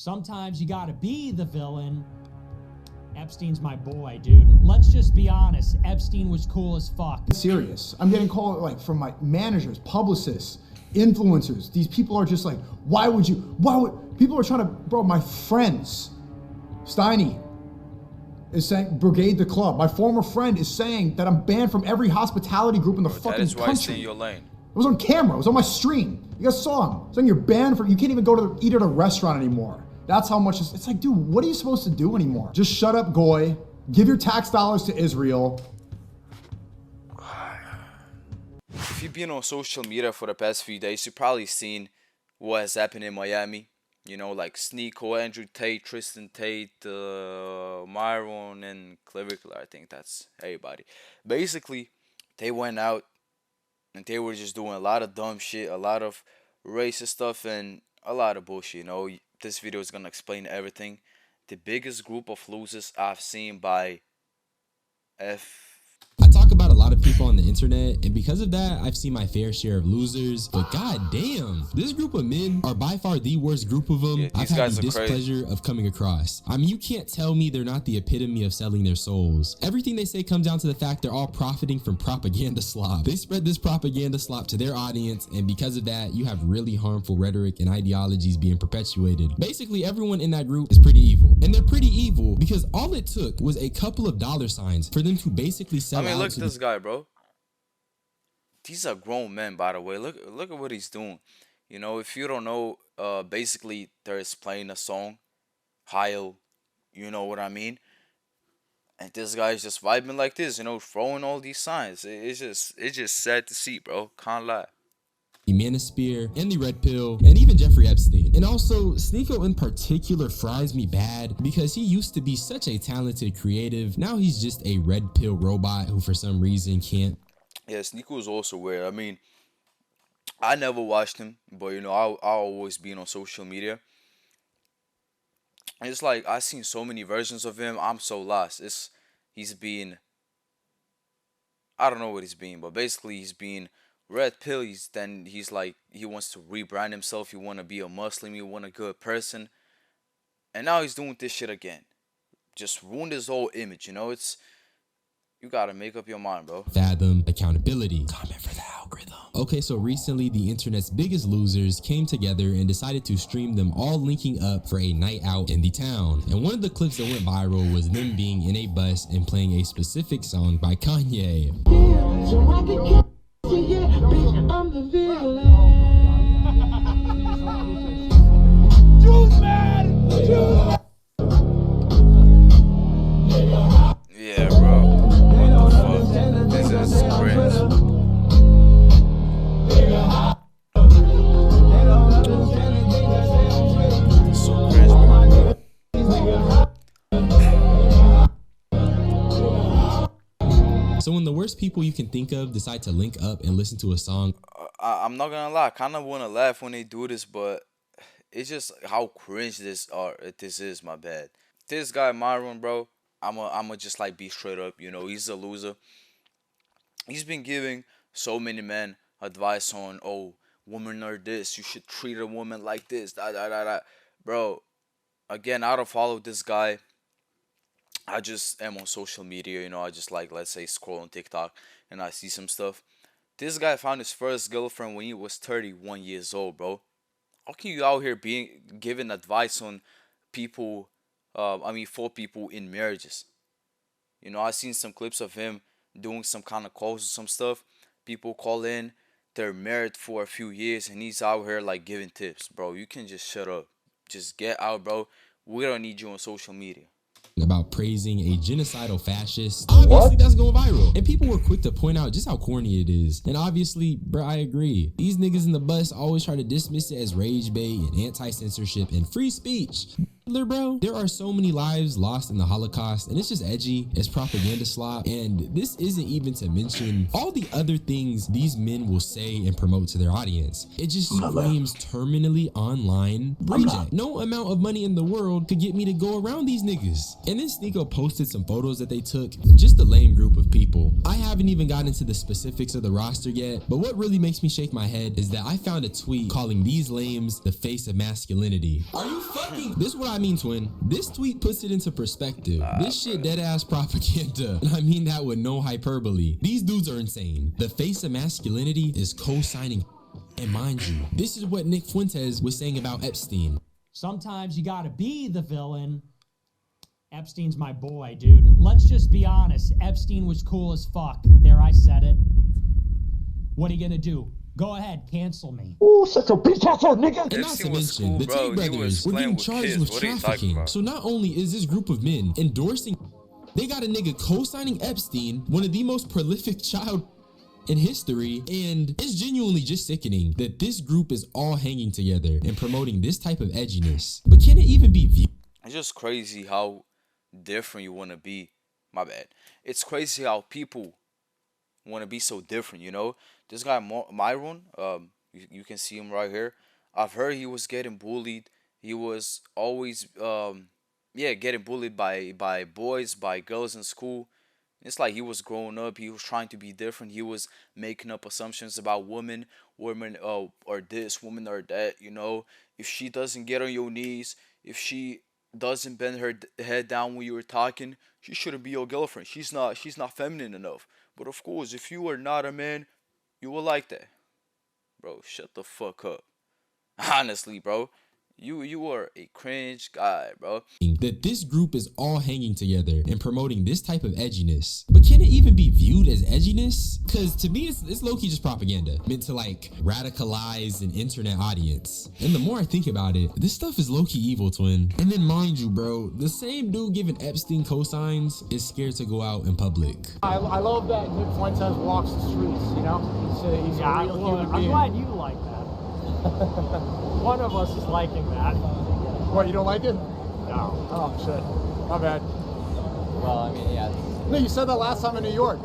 Sometimes you gotta be the villain. Epstein's my boy, dude. Let's just be honest. Epstein was cool as fuck. Serious. I'm getting called like from my managers, publicists, influencers. These people are just like, why would people are trying to, bro, my friends, Steiny is saying, Brigade the Club. My former friend is saying that I'm banned from every hospitality group in the fucking country. That is why I stay in your lane. It was on camera. It was on my stream. You guys saw him saying you're banned from. You can't even go to eat at a restaurant anymore. That's how much it's like, dude. What are you supposed to do anymore? Just shut up, Goy. Give your tax dollars to Israel. If you've been on social media for the past few days, you've probably seen what has happened in Miami. You know, like Sneako, Andrew Tate, Tristan Tate, Myron, and Clavicular. I think that's everybody. Basically, they went out and they were just doing a lot of dumb shit, a lot of racist stuff, and a lot of bullshit. You know, this video is gonna explain everything. The biggest group of losers I've seen by I talk about a lot of people on the internet, and because of that, I've seen my fair share of losers. But god damn, this group of men are by far the worst group of them I've had the displeasure of coming across. I mean, you can't tell me they're not the epitome of selling their souls. Everything they say comes down to the fact they're all profiting from propaganda slop. They spread this propaganda slop to their audience, and because of that, you have really harmful rhetoric and ideologies being perpetuated. Basically, everyone in that group is pretty evil. And they're pretty evil because all it took was a couple of dollar signs for them to basically sell out. Look at this guy, bro. These are grown men, by the way. Look at what he's doing. You know, if you don't know, basically they're playing a song, Heil, you know what I mean? And this guy's just vibing like this, you know, throwing all these signs. It's just sad to see, bro. Can't lie. Manosphere and the Red Pill and even Jeffrey Epstein. And also Sneako in particular fries me bad because he used to be such a talented creative. Now he's just a red pill robot who for some reason can't. Yeah, Sneako is also weird. I mean, I never watched him, but you know, I always been on social media. And it's like I've seen so many versions of him. I'm so lost. He's been, I don't know what he's been, but basically he's been Red Pill. He's like, he wants to rebrand himself. He want to be a Muslim. He want a good person. And now he's doing this shit again. Just ruined his whole image, you know? You gotta make up your mind, bro. Fathom accountability. Comment for the algorithm. Okay, so recently the internet's biggest losers came together and decided to stream them all linking up for a night out in the town. And one of the clips that went viral was them being in a bus and playing a specific song by Kanye. Yeah, bitch, I'm the villain. Yeah, bro. What the fuck? This is cringe. So cringe, bro. So when the worst people you can think of decide to link up and listen to a song, I'm not gonna lie, I kind of want to laugh when they do this, but it's just how cringe this is. My bad. This guy Myron, bro, I'ma just like be straight up. You know, he's a loser. He's been giving so many men advice on, oh, women are this. You should treat a woman like this. Bro, again, I don't follow this guy. I just am on social media, you know, I just like, let's say, scroll on TikTok and I see some stuff. This guy found his first girlfriend when he was 31 years old, bro. How can you out here being giving advice on people, for people in marriages? You know, I seen some clips of him doing some kind of calls or some stuff. People call in, they're married for a few years and he's out here like giving tips. Bro, you can just shut up. Just get out, bro. We don't need you on social media. About praising a genocidal fascist. Obviously that's going viral, and people were quick to point out just how corny it is. And obviously, bro, I agree. These niggas in the bus always try to dismiss it as rage bait and anti-censorship and free speech. bro, there are so many lives lost in the Holocaust, and it's just edgy, it's propaganda slop, and this isn't even to mention all the other things these men will say and promote to their audience. It just screams terminally online reject. No amount of money in the world could get me to go around these niggas. And then Sneako posted some photos that they took, just a lame group of people. I haven't even gotten into the specifics of the roster yet, but what really makes me shake my head is that I found a tweet calling these lames the face of masculinity. Are you fucking? This is what I mean, twin. This tweet puts it into perspective. This shit dead ass propaganda. And I mean that with no hyperbole. These dudes are insane. The face of masculinity is co-signing. And mind you, this is what Nick Fuentes was saying about Epstein. Sometimes you gotta be the villain. Epstein's my boy, dude. Let's just be honest. Epstein was cool as fuck. There, I said it. What are you gonna do? Go ahead, cancel me. Ooh, such a bitch ass nigga. And not to mention, the Tate brothers were getting charged with trafficking. So not only is this group of men endorsing, they got a nigga co-signing Epstein, one of the most prolific child in history, and it's genuinely just sickening that this group is all hanging together and promoting this type of edginess. But can it even be viewed? It's just crazy how different you want to be. My bad. It's crazy how people want to be so different, you know? This guy Myron, you can see him right here. I've heard he was getting bullied. He was always getting bullied by boys, by girls in school. It's like he was growing up. He was trying to be different. He was making up assumptions about women are this, women are that, you know? If she doesn't get on your knees, if she doesn't bend her head down when you were talking, she shouldn't be your girlfriend. She's not feminine enough. But of course, if you are not a man, you will like that. Bro, shut the fuck up. Honestly, bro. You are a cringe guy, bro. That this group is all hanging together and promoting this type of edginess. But can it even be viewed as edginess? Because to me, it's low-key just propaganda meant to like radicalize an internet audience. And the more I think about it, this stuff is low-key evil, twin. And then mind you, bro, the same dude giving Epstein cosigns is scared to go out in public. I love that Nick Fuentes walks the streets, you know? He's a real human being. I'm glad you like that. One of us is liking that. What, you don't like it? No. Oh, shit. My bad. Well, I mean, yeah. No, you said that last time in New York.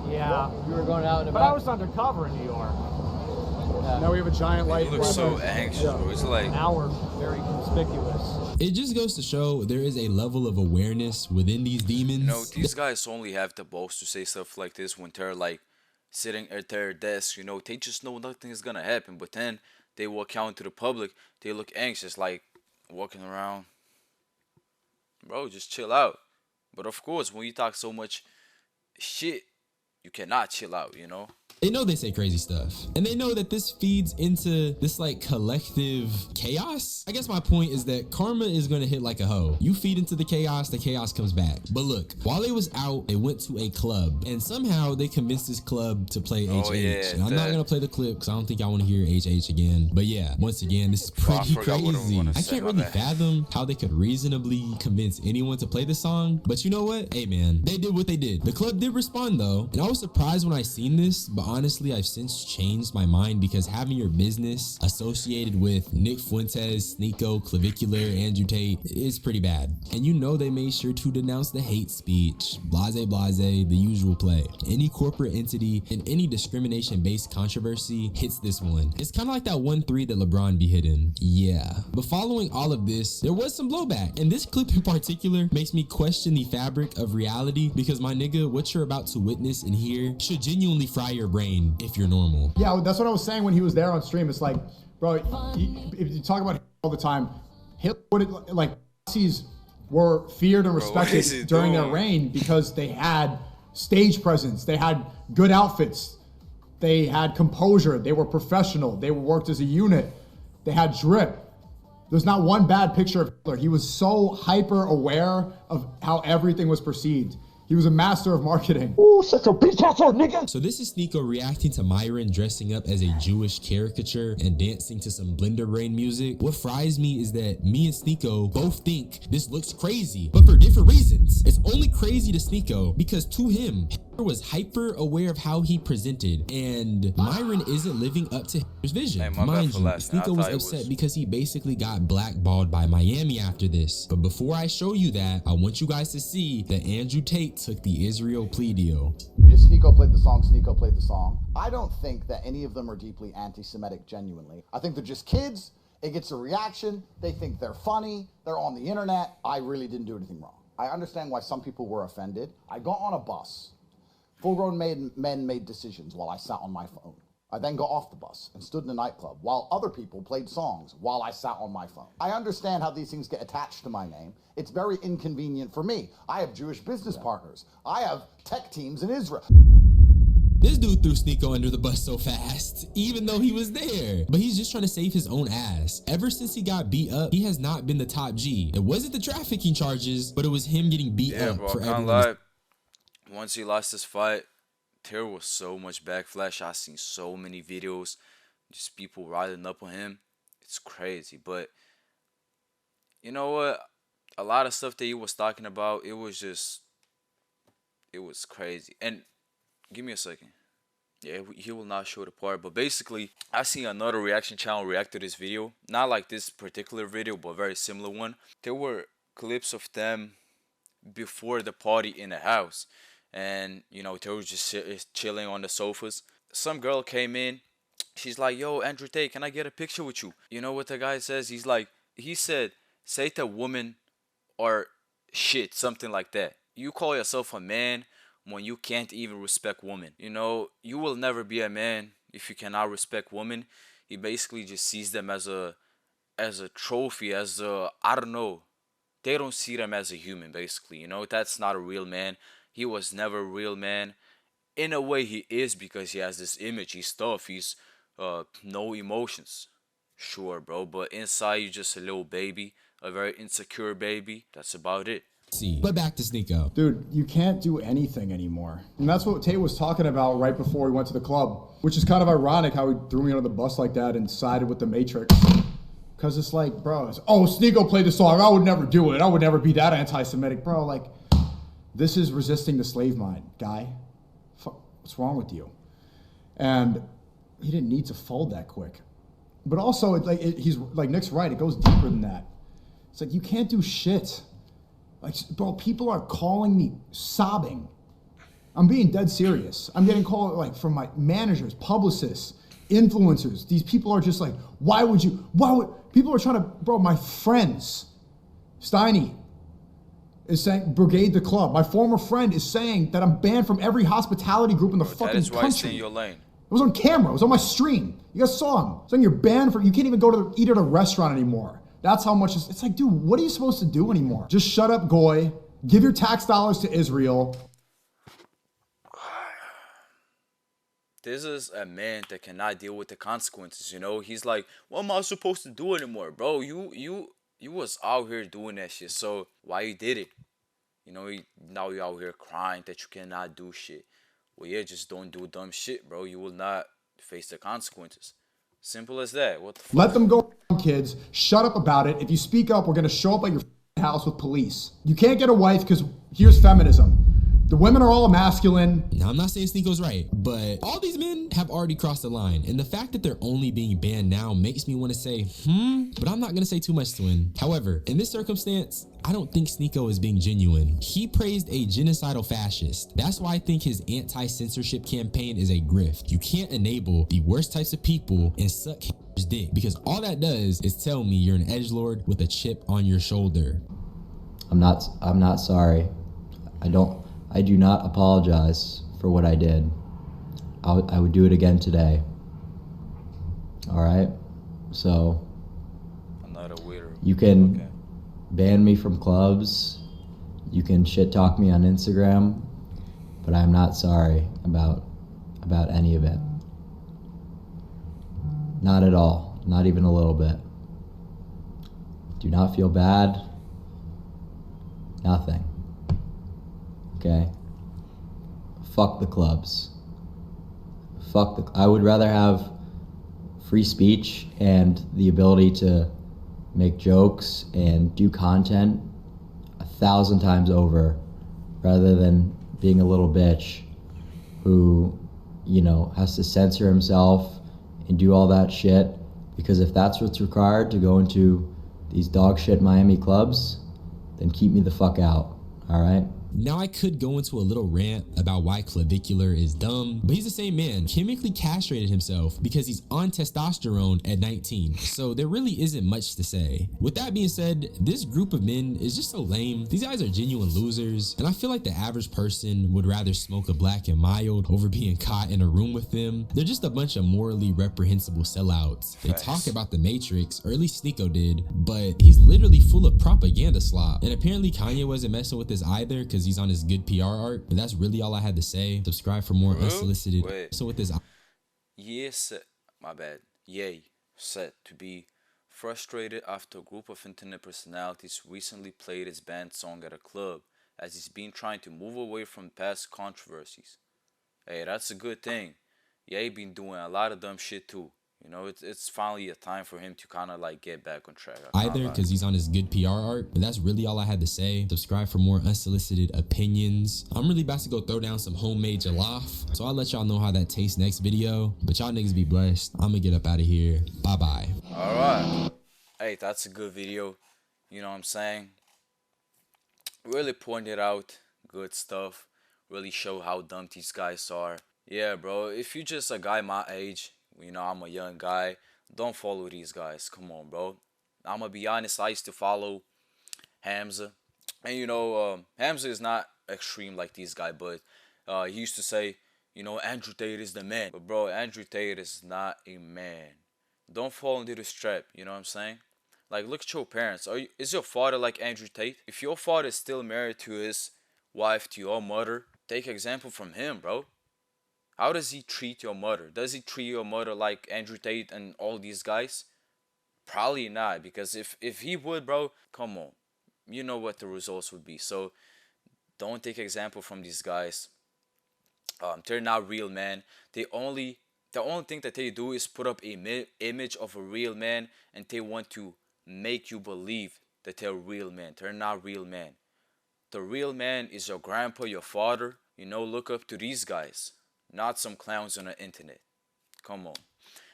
Yeah. You were going out and But I about. was undercover in New York. Now we have a giant light. He looks so anxious, bro. It's like, Now we're very conspicuous. It just goes to show there is a level of awareness within these demons. you know, these guys only have the balls to say stuff like this when they're like sitting at their desk, you know. They just know nothing is gonna happen, but then they walk out into the public, they look anxious, like walking around. Bro, just chill out. But of course, when you talk so much shit, you cannot chill out, you know? They know they say crazy stuff, and they know that this feeds into this like collective chaos. I guess my point is that karma is gonna hit like a hoe. You feed into the chaos comes back. But look, while they was out, they went to a club, and somehow they convinced this club to play HH. Yeah, and I'm not gonna play the clip because I don't think I want to hear HH again. But yeah, once again, this is pretty crazy. I can't really fathom how they could reasonably convince anyone to play the song. But you know what? Hey man, they did what they did. The club did respond though, and I was surprised when I seen this, but honestly, I've since changed my mind because having your business associated with Nick Fuentes, Sneako, Clavicular, Andrew Tate is pretty bad. And you know they made sure to denounce the hate speech, blase, the usual play. Any corporate entity and any discrimination-based controversy hits this one. It's kind of like that 1-3 that LeBron be hitting. Yeah. But following all of this, there was some blowback. And this clip in particular makes me question the fabric of reality because my nigga, what you're about to witness and hear should genuinely fry your brain if you're normal. Yeah, that's what I was saying when he was there on stream. It's like, bro, if you talk about Hitler all the time, Hitler, like, Nazis were feared and respected during their reign because they had stage presence, they had good outfits, they had composure, they were professional, they worked as a unit, they had drip. There's not one bad picture of Hitler. He was so hyper aware of how everything was perceived. He was a master of marketing. Ooh, such a bitch ass nigga. So this is Sneako reacting to Myron dressing up as a Jewish caricature and dancing to some Blender Brain music. What fries me is that me and Sneako both think this looks crazy, but for different reasons. It's only crazy to Sneako because to him, was hyper aware of how he presented, and Myron isn't living up to his vision. Hey, my Mind bad for you, laughing. Sneako was upset because he basically got blackballed by Miami after this. But before I show you that, I want you guys to see that Andrew Tate took the Israel plea deal. If Sneako played the song, Sneako played the song. I don't think that any of them are deeply anti-Semitic genuinely. I think they're just kids. It gets a reaction. They think they're funny. They're on the internet. I really didn't do anything wrong. I understand why some people were offended. I got on a bus. Full-grown men made decisions while I sat on my phone. I then got off the bus and stood in a nightclub while other people played songs while I sat on my phone. I understand how these things get attached to my name. It's very inconvenient for me. I have Jewish business partners. I have tech teams in Israel. This dude threw Sneako under the bus so fast, even though he was there. But he's just trying to save his own ass. Ever since he got beat up, he has not been the top G. It wasn't the trafficking charges, but it was him getting beat up bro, for can't everyone. lie. Once he lost this fight, there was so much backlash. I seen so many videos, just people riding up on him. It's crazy. But you know what? A lot of stuff that he was talking about, it was crazy. And give me a second. Yeah, he will not show the part. But basically, I seen another reaction channel react to this video. Not like this particular video, but a very similar one. There were clips of them before the party in the house. And, you know, they were just chilling on the sofas. Some girl came in. She's like, yo, Andrew Tate, can I get a picture with you? You know what the guy says? He said, say to woman or shit, something like that. You call yourself a man when you can't even respect women. You know, you will never be a man if you cannot respect women. He basically just sees them as a trophy, I don't know. They don't see them as a human, basically. You know, that's not a real man. He was never a real man. In a way, he is because he has this image. He's tough. He's no emotions. Sure, bro. But inside, you're just a little baby. A very insecure baby. That's about it. But back to Sneako. Dude, you can't do anything anymore. And that's what Tate was talking about right before we went to the club. Which is kind of ironic how he threw me under the bus like that and sided with the Matrix. Because it's like, bro, Sneako played the song. I would never do it. I would never be that anti-Semitic. Bro, like, this is resisting the slave mind, guy. What's wrong with you? And he didn't need to fold that quick. But also, he's like Nick's right. It goes deeper than that. It's like, you can't do shit. Like, bro, people are calling me sobbing. I'm being dead serious. I'm getting called like from my managers, publicists, influencers. These people are just like, people are trying to, bro, my friends, Steiny is saying, Brigade the Club. My former friend is saying that I'm banned from every hospitality group in the fucking country. That is why I stay in your lane. It was on camera. It was on my stream. You guys saw him saying you're banned from, you can't even go to eat at a restaurant anymore. That's how much it's like, dude, what are you supposed to do anymore? Just shut up, Goy. Give your tax dollars to Israel. This is a man that cannot deal with the consequences, you know? He's like, what am I supposed to do anymore? Bro, you was out here doing that shit, so why you did it? You know, now you're out here crying that you cannot do shit. Well, yeah, just don't do dumb shit, bro. You will not face the consequences. Simple as that. What the fuck? Let them go, kids. Shut up about it. If you speak up, we're going to show up at your house with police. You can't get a wife because here's feminism. The women are all masculine. Now, I'm not saying Sneako's right, but all these men have already crossed the line. And the fact that they're only being banned now makes me want to say, but I'm not going to say too much to him. However, in this circumstance, I don't think Sneako is being genuine. He praised a genocidal fascist. That's why I think his anti-censorship campaign is a grift. You can't enable the worst types of people and suck his dick, because all that does is tell me you're an edgelord with a chip on your shoulder. I'm not sorry. I do not apologize for what I did. I would do it again today. All right? So I'm not a weirdo. You can ban me from clubs. You can shit talk me on Instagram, but I'm not sorry about any of it. Not at all. Not even a little bit. Do not feel bad. Nothing. Okay? Fuck the clubs. I would rather have free speech and the ability to make jokes and do content 1,000 times over rather than being a little bitch who, you know, has to censor himself and do all that shit. Because if that's what's required to go into these dog shit Miami clubs, then keep me the fuck out, all right? Now I could go into a little rant about why Clavicular is dumb, but he's the same man, chemically castrated himself because he's on testosterone at 19, so there really isn't much to say. With that being said, this group of men is just so lame. These guys are genuine losers, and I feel like the average person would rather smoke a black and mild over being caught in a room with them. They're just a bunch of morally reprehensible sellouts. They talk about the Matrix, or at least Sneeko did, but he's literally full of propaganda slop. And apparently Kanye wasn't messing with this either because he's on his good PR art, but that's really all I had to say. Subscribe for more unsolicited. So with this, Ye said to be frustrated after a group of internet personalities recently played his band song at a club, as he's been trying to move away from past controversies. Hey, that's a good thing. Ye been doing a lot of dumb shit too. You know, it's finally a time for him to kind of like get back on track. Either because he's on his good PR art, but that's really all I had to say. Subscribe for more unsolicited opinions. I'm really about to go throw down some homemade jollof, so I'll let y'all know how that tastes next video. But y'all niggas be blessed. I'm gonna get up out of here. Bye-bye. All right. Hey, that's a good video. You know what I'm saying? Really pointed out good stuff. Really show how dumb these guys are. Yeah, bro, if you're just a guy my age, you know, I'm a young guy, don't follow these guys. Come on, bro. I'm gonna be honest, I used to follow Hamza. And, you know, Hamza is not extreme like these guys, but he used to say, you know, Andrew Tate is the man. But, bro, Andrew Tate is not a man. Don't fall into this trap, you know what I'm saying? Like, look at your parents. Is your father like Andrew Tate? If your father is still married to his wife, to your mother, take example from him, bro. How does he treat your mother? Does he treat your mother like Andrew Tate and all these guys? Probably not, because if he would, bro, come on. You know what the results would be. So don't take example from these guys. They're not real men. The only thing that they do is put up a image of a real man, and they want to make you believe that they're real men. They're not real men. The real man is your grandpa, your father. You know, look up to these guys. Not some clowns on the internet. Come on.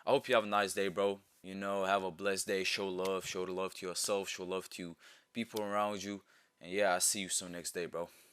I hope you have a nice day, bro. You know, have a blessed day. Show love. Show the love to yourself. Show love to people around you. And yeah, I'll see you soon next day, bro.